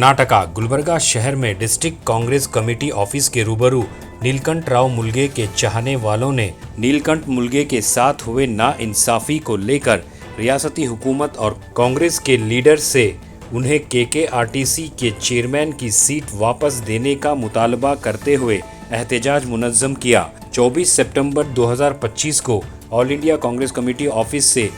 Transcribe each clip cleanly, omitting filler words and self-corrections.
कर्नाटका गुलबर्गा शहर में district Congress committee office के रूबरू नीलकंठ राव मुलगे के चाहने वालों ने नीलकंठ मुलगे के साथ हुए नाइंसाफी को लेकर रियासती हुकूमत और कांग्रेस के लीडर से उन्हें केकेआरटीसी के चेयरमैन की सीट वापस देने का मुतालबा करते हुए एहतजाज मुनज़्ज़म किया। 24 सितंबर 2025 को all India Congress committee office से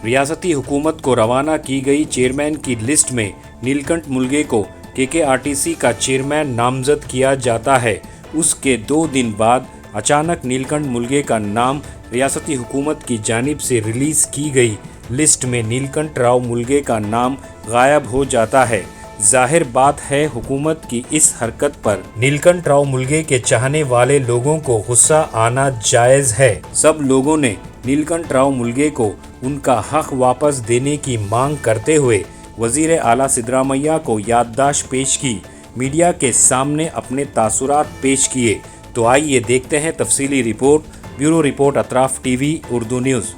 रियासती हुकूमत को रवाना की गई चेयरमैन की लिस्ट में नीलकंठ मुलगे को केकेआरटीसी का चेयरमैन नामजद किया जाता है। उसके 2 दिन बाद अचानक नीलकंठ मुलगे का नाम रियासती हुकूमत की जानिब से रिलीज़ की गई लिस्ट में नीलकंठ राव मुलगे का नाम गायब हो जाता है। जाहिर बात है हुकूमत की इस हरकत पर नीलकंठ राव मुलगे के चाहने वाले लोगों को गुस्सा आना जायज़ है। सब लोगों ने नीलकंठ राव मुलगे को उनका हक वापस देने की मांग करते हुए वज़ीर आला सिद्धरामैया को याददाश्त पेश की, मीडिया के सामने अपने तासुरात पेश किए। तो आइए देखते हैं तफसीली report. Bureau report Atraf TV Urdu news.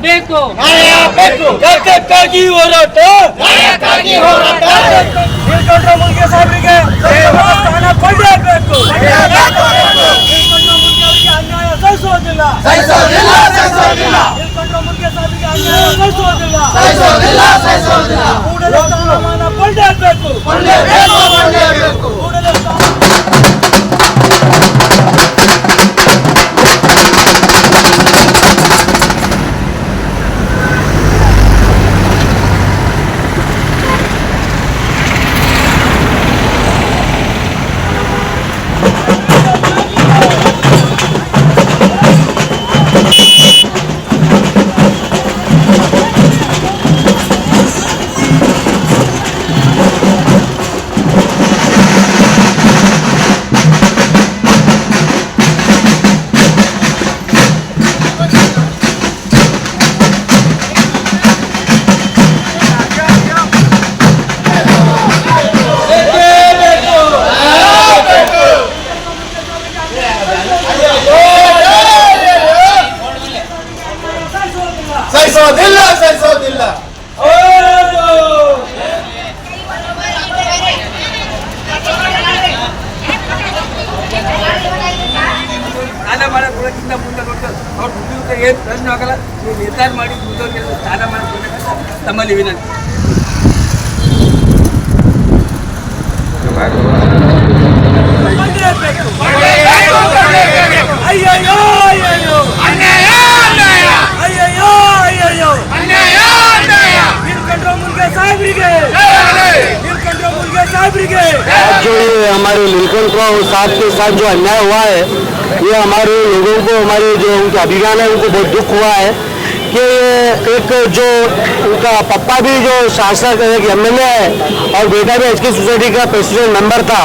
ಬೇಕು ನ್ಯಾಯಕ್ಕಾಗಿ ಹೋರಾಟ नीलकंठ मुलगे साहबರಿಗೆ ಸ್ಥಾನ ಕೊಡಲೇಬೇಕು ಅನ್ಯಾಯ ಸಹಿಸುವುದಿಲ್ಲ नीलकंठ मुलगे साहबರಿಗೆ ಅನ್ಯಾಯ ಸಹಿಸುವುದಿಲ್ಲ ಕೂಡಲೇ ಸ್ಥಾನಮಾನ ಕೊಡಲೇಬೇಕು ಸಹಿಸೋದಿಲ್ಲ ಸ್ನಾನ ಮಾಡೋಕ್ಕಿಂತ ಮುಂದೆ ನೋಡ್ತಾರೆ ಅವ್ರು ದುಡ್ಡು ಏನು ಪ್ರಶ್ನೆ ಆಗಲ್ಲ. ನೀವು ನಿರ್ಧಾರ ಮಾಡಿ ಮುಂದೋಗಿ ಸ್ನಾನ ಮಾಡಿಕೊಡ್ಬೇಕಂತ ತಮ್ಮಲ್ಲಿ ವಿನಂತಿ. ಅಯ್ಯಯ್ಯೋ ಅಯ್ಯಯ್ಯೋ जो ये हमारे नीलकंठ राव साहब के साथ जो अन्याय हुआ है, ये हमारे लोगों को, हमारे जो उनके अभियान है उनको बहुत दुख हुआ है कि एक जो उनका पप्पा भी जो शासक एक एमएलए है और बेटा भी एचके सोसाइटी का प्रेसिडेंट मेंबर था,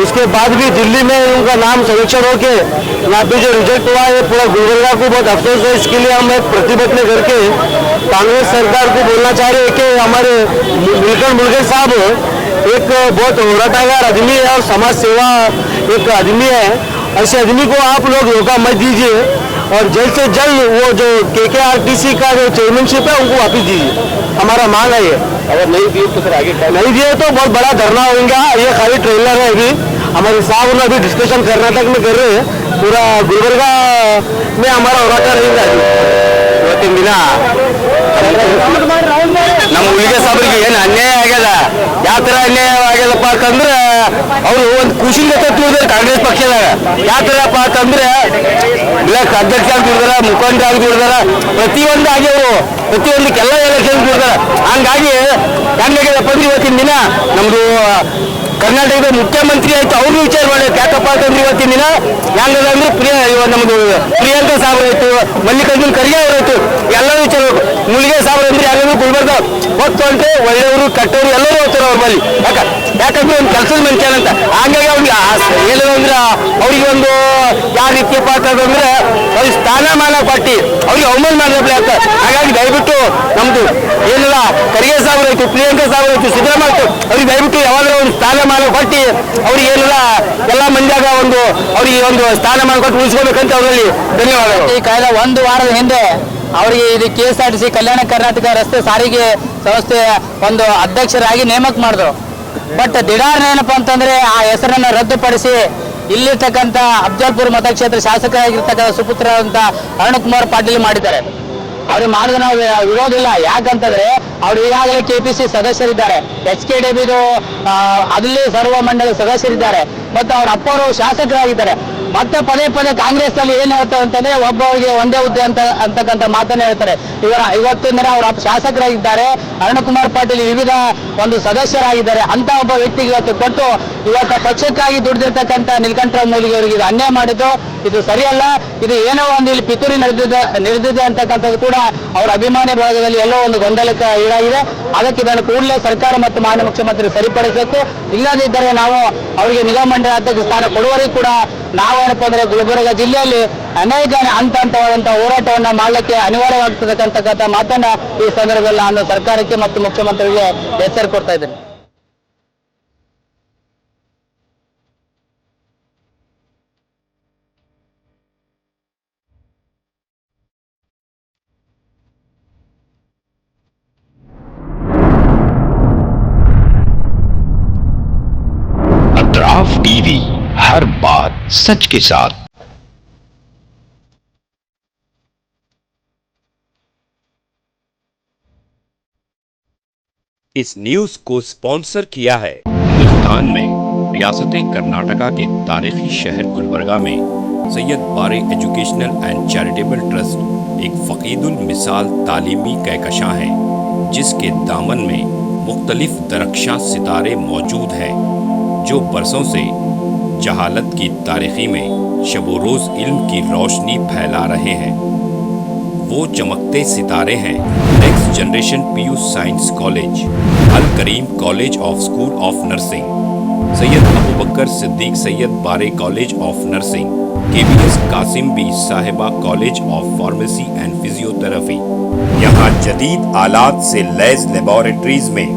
उसके बाद भी दिल्ली में उनका नाम संरक्षण होके यहाँ पे जो रिजेक्ट हुआ है, पूरा गुलबर्गा को बहुत अफसोस है। इसके लिए हम एक प्रतिबद्धता करके कांग्रेस सरकार को बोलना चाह रहे हैं कि हमारे नीलकंठ मुलगे साहब एक बहुत होराटागार आदमी है और समाज सेवा एक आदमी है। ऐसे आदमी को आप लोग धोखा मत दीजिए और जल्द से जल्द वो जो केकेआरटीसी का जो चेयरमैनशिप है उनको वापस दीजिए, हमारा मांग है ये। अगर नहीं दिए तो फिर आगे नहीं दिए तो बहुत बड़ा धरना होगा। ये खाली ट्रेलर है, अभी हमारे साहब ने अभी डिस्कशन कर्नाटक में कर रहे हैं, पूरा गुलबर्गा में हमारा होराटा रहेगा। ಇವತ್ತಿನ ದಿನ ನಮ್ಮ ಮುಲ್ಗೆ ಸಾಬ್ರಿಗೆ ಏನು ಅನ್ಯಾಯ ಆಗ್ಯದ, ಯಾವ ಥರ ಅನ್ಯಾಯ ಆಗ್ಯದಪ್ಪ ಅಂತಂದ್ರೆ ಅವರು ಒಂದು ಖುಷಿಯಿಂದ ತತ್ವ ಕಾಂಗ್ರೆಸ್ ಪಕ್ಷದಾಗ ಯಾವ ಥರಪ್ಪ ಅಂತಂದ್ರೆ ಬ್ಲಾಕ್ ಅಧ್ಯಕ್ಷ ಆಗಿ ದುಡ್ದಾರ, ಮುಖಂಡ ಆಗಿ ದುಡ್ದಾರ, ಪ್ರತಿಯೊಂದು ಆಗ್ಯವು, ಪ್ರತಿಯೊಂದಕ್ಕೆಲ್ಲ ಎಲೆಕ್ಷನ್ ದುಡ್ದಾರ. ಹಂಗಾಗಿ ಹೆಂಗಾಗ್ಯದಪ್ಪ ಅಂದ್ರೆ ಇವತ್ತಿನ ದಿನ ನಮ್ಮದು ಕರ್ನಾಟಕದ ಮುಖ್ಯಮಂತ್ರಿ ಆಯ್ತು ಅವ್ರನ್ನೂ ವಿಚಾರ ಮಾಡಬೇಕು. ಯಾಕಪ್ಪ ಅಂತಂದ್ರೆ ಇವತ್ತಿನ ದಿನ ಹೆಂಗದ ಅಂದ್ರೆ ನಮ್ದು ಪ್ರಿಯಾಂಕಾ ಸಾಬ್ರು ಆಯ್ತು, ಮಲ್ಲಿಕಾರ್ಜುನ್ ಖರ್ಗೆ ಅವರಾಯ್ತು, ಎಲ್ಲರೂ ವಿಚಾರ ಮುಳುಗೆ ಸಾಬ್ರು ಅಂದ್ರೆ ಯಾರು ಗುಲ್ಬರ್ಗ ಹೊತ್ತು ಅಂತ ಒಳ್ಳೆಯವರು ಕೆಟ್ಟವರು ಎಲ್ಲರೂ ಹೋಗ್ತಾರೆ ಅವ್ರ ಬಳಿ. ಯಾಕಂದ್ರೆ ಒಂದು ಕೆಲಸದ ಮನುಷ್ಯ ಅಂತ. ಹಂಗಾಗಿ ಅವ್ರಿಗೆ ಏನಂದ್ರೆ ಅವ್ರಿಗೆ ಒಂದು ಯಾವ ರೀತಿಯಪ್ಪ ಅಂತಂದ್ರೆ ಅವ್ರಿಗೆ ಸ್ಥಾನಮಾನ ಕೊಟ್ಟು ಅವ್ರಿಗೆ ಅವಮಾನ ಮಾಡಬೇಕು ಅಂತ. ಹಾಗಾಗಿ ದಯವಿಟ್ಟು ನಮ್ದು ಏನಿಲ್ಲ ಖರ್ಗೆ ಸಾಬ್ರು ಆಯ್ತು, ಪ್ರಿಯಾಂಕಾ ಸಾಬ್ರು ಆಯ್ತು, ಸಿದ್ದರಾಮಯ್ಯ ಆಯ್ತು, ಅವ್ರಿಗೆ ದಯವಿಟ್ಟು ಯಾವಾಗಲೂ ಒಂದು ಸ್ಥಾನಮಾನ ಕೊಟ್ಟು ಅವ್ರಿಗೆ ಏನಿಲ್ಲ ಎಲ್ಲ ಮಂದಿಯಾಗ ಒಂದು ಅವರಿಗೆ ಒಂದು ಸ್ಥಾನಮಾನ ಕೊಟ್ಟು ಉಳಿಸ್ಕೋಬೇಕಂತ ಅವರಲ್ಲಿ ಧನ್ಯವಾದಗಳು. ಈ ಕಳೆದ ಒಂದು ವಾರದ ಹಿಂದೆ ಅವರಿಗೆ ಇದು KSRTC ಕಲ್ಯಾಣ ಕರ್ನಾಟಕ ರಸ್ತೆ ಸಾರಿಗೆ ಸಂಸ್ಥೆಯ ಒಂದು ಅಧ್ಯಕ್ಷರಾಗಿ ನೇಮಕ ಮಾಡಿದ್ರು. ಬಟ್ ದಿಢಾರ್ನ ಏನಪ್ಪ ಅಂತಂದ್ರೆ ಆ ಹೆಸರನ್ನು ರದ್ದುಪಡಿಸಿ ಇಲ್ಲಿರ್ತಕ್ಕಂಥ ಅಫ್ಜಲ್ಪುರ ಮತಕ್ಷೇತ್ರ ಶಾಸಕರಾಗಿರ್ತಕ್ಕಂಥ ಸುಪುತ್ರ ಅಂತ ಅರುಣಕುಮಾರ್ ಪಾಟೀಲ್ ಮಾಡಿದ್ದಾರೆ. ಅವ್ರಿಗೆ ಮಾಡಿದ ನಾವು ವಿರೋಧ ಇಲ್ಲ. ಯಾಕಂತಂದ್ರೆ ಅವ್ರು ಈಗಾಗಲೇ KPC ಸದಸ್ಯರಿದ್ದಾರೆ, HKDBದು ಅಲ್ಲಿ ಸರ್ವ ಮಂಡಳಿ ಸದಸ್ಯರಿದ್ದಾರೆ, ಮತ್ತು ಅವ್ರ ಅಪ್ಪವರು ಶಾಸಕರಾಗಿದ್ದಾರೆ. ಮತ್ತೆ ಪದೇ ಪದೇ ಕಾಂಗ್ರೆಸ್ ನಲ್ಲಿ ಏನ್ ಹೇಳ್ತಾರೆ ಅಂತಂದ್ರೆ ಒಬ್ಬರಿಗೆ ಒಂದೇ ಹುದ್ದೆ ಅಂತಕ್ಕಂಥ ಮಾತನ್ನ ಹೇಳ್ತಾರೆ. ಇವತ್ತಿನ ಅವ್ರ ಶಾಸಕರಾಗಿದ್ದಾರೆ, ಅರುಣಕುಮಾರ್ ಪಾಟೀಲ್ ವಿವಿಧ ಒಂದು ಸದಸ್ಯರಾಗಿದ್ದಾರೆ. ಅಂತ ಒಬ್ಬ ವ್ಯಕ್ತಿಗೆ ಇವತ್ತು ಕೊಟ್ಟು ಇವತ್ತು ಪಕ್ಷಕ್ಕಾಗಿ ದುಡಿದಿರ್ತಕ್ಕಂಥ ನೀಲಕಂಠರಾವ್ ಮೂಲಿಗೆ ಅವರಿಗೆ ಇದು ಅನ್ಯಾಯ ಮಾಡಿದ್ದು ಇದು ಸರಿಯಲ್ಲ. ಇದು ಏನೋ ಒಂದು ಇಲ್ಲಿ ಪಿತೂರಿ ನಡೆದಿದೆ ಅಂತಕ್ಕಂಥದ್ದು ಕೂಡ ಅವರ ಅಭಿಮಾನಿ ಭಾಗದಲ್ಲಿ ಎಲ್ಲೋ ಒಂದು ಗೊಂದಲಕ್ಕೆ ಈಡಾಗಿದೆ. ಅದಕ್ಕೆ ಇದನ್ನು ಕೂಡಲೇ ಸರ್ಕಾರ ಮತ್ತು ಮಾನ್ಯ ಮುಖ್ಯಮಂತ್ರಿ ಸರಿಪಡಿಸಬೇಕು. ಇಲ್ಲದಿದ್ದರೆ ನಾವು ಅವರಿಗೆ ನಿಗಮ ಮಂಡಳಿ ಅಧ್ಯಕ್ಷ ಸ್ಥಾನ ಕೊಡುವವರೆಗೂ ಕೂಡ ನಾವೇನಪ್ಪ ಅಂದ್ರೆ ಗುಲ್ಬರ್ಗ ಜಿಲ್ಲೆಯಲ್ಲಿ ಅನೇಕ ಹಂತವಾದಂತಹ ಹೋರಾಟವನ್ನ ಮಾಡಲಿಕ್ಕೆ ಅನಿವಾರ್ಯವಾಗ್ತಕ್ಕಂಥ ಮಾತನ್ನ ಈ ಸಂದರ್ಭದಲ್ಲಿ ನಾನು ಸರ್ಕಾರಕ್ಕೆ ಮತ್ತು ಮುಖ್ಯಮಂತ್ರಿಗೆ ಎಚ್ಚರಿಕೆ ಕೊಡ್ತಾ ಇದ್ದೇನೆ. अतराफ टीवी, हर बात सच के साथ। इस न्यूज को स्पॉन्सर किया है हिंदुस्तान में रियासत कर्नाटका के तारीखी शहर गुलबर्गा में Syed Bare educational and charitable trust एक फकीदुल मिसाल तालीमी कहकशां है, जिसके दामन में मुख्तलिफ दरख्शां सितारे मौजूद हैं जो बरसों से जहालत की तारीखी में शबो रोज इल्म की रोशनी फैला रहे हैं। वो चमकते सितारे हैं next generation PU science college, Al Karim college of school of nursing, Syed Abu Bakar Siddique Syed Bare college of nursing, KBS Kasim Bi Sahiba college of pharmacy and physiotherapy. यहाँ जदीद आलात से लैस लेबोरेटरीज में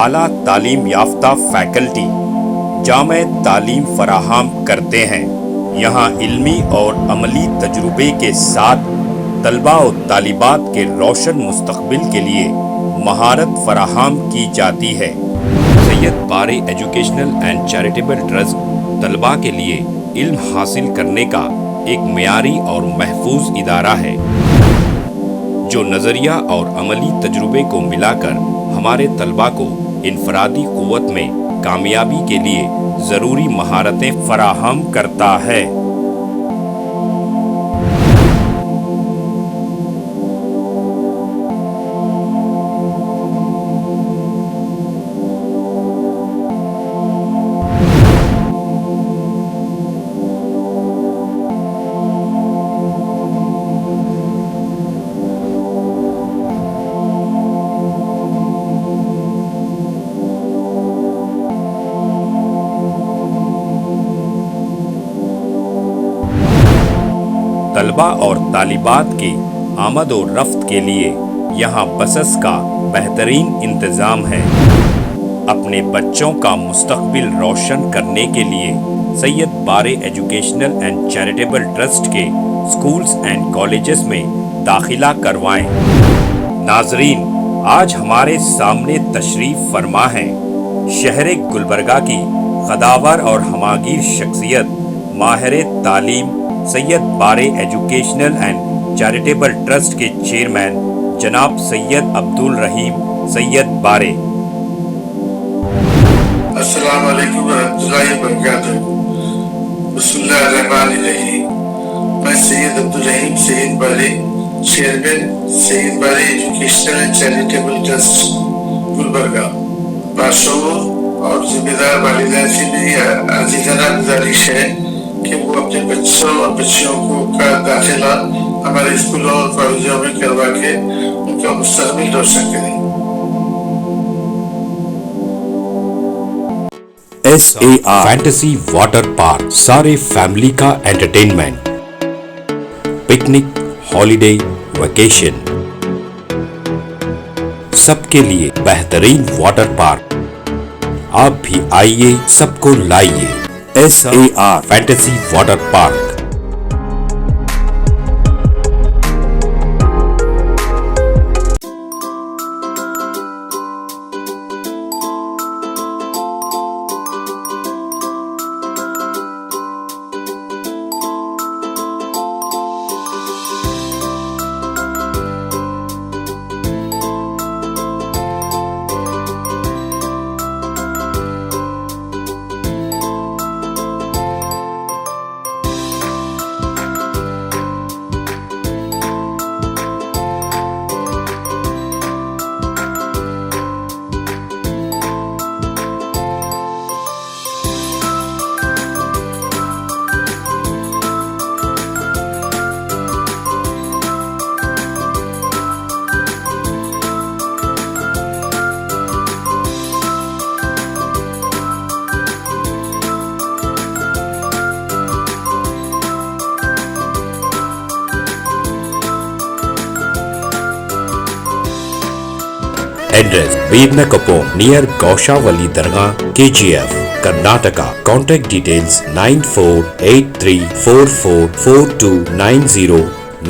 आला तालीम याफ्ता फैकल्टी जामे तालीम फराहम करते हैं। यहाँ इल्मी और अमली तजुर्बे के साथ तलबा और तालिबात के रोशन मुस्तकबिल के लिए महारत फराहम की जाती है। Syed Bare educational and charitable trust तलबा के लिए इल्म हासिल करने का एक मियारी और महफूज इदारा है, जो नज़रिया और अमली तजुर्बे को मिलाकर हमारे तलबा को इनफरादी क़ुव्वत में कामयाबी के लिए ज़रूरी महारतें फराहम करता है। तलबा और तालिबात की आमद और रफ्त के लिए यहाँ बसेस का बेहतरीन इंतज़ाम है। अपने बच्चों का मुस्तकबिल रोशन करने के लिए Syed Bare educational and charitable trust के स्कूल्स एंड कॉलेजेस में दाखिला करवाएं। नाजरीन, आज हमारे सामने तशरीफ फरमा है शहर गुलबर्गा की कदावर और हमागीर शख्सियत माहिर तालीम Syed Bare educational and charitable trust के चेयरमैन जनाब सैयद अब्दुल रहीम सैयद बारे। अस्सलाम वालेकुम रहमतुल्लाहि व बरकातुहू। बिस्मिल्लाहिर्रहमानिर्रहीम। मैं सैयद अब्दुल रहीम सैयद बारे, chairman Syed Bare educational and charitable trust Gulbarga, बादशाहों और जिम्मेदार वालिदैन से भी अजीजाना गुजारिश है कि वो अपने बच्चों और बच्चियों का दाखिला हमारे स्कूलों और कॉलेजों में करवा के उनका मुस्तकबिल रोशन करें। SAR फैंटेसी वाटर पार्क, सारे फैमिली का एंटरटेनमेंट, पिकनिक, हॉलिडे, वेकेशन, सबके लिए बेहतरीन वाटर पार्क। आप भी आइए, सबको लाइए। SAR fantasy water park. Address Birnakapom near Gaushavali Dargah, KGF, Karnataka. Contact details 9483444290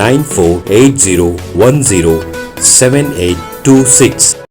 9480107826.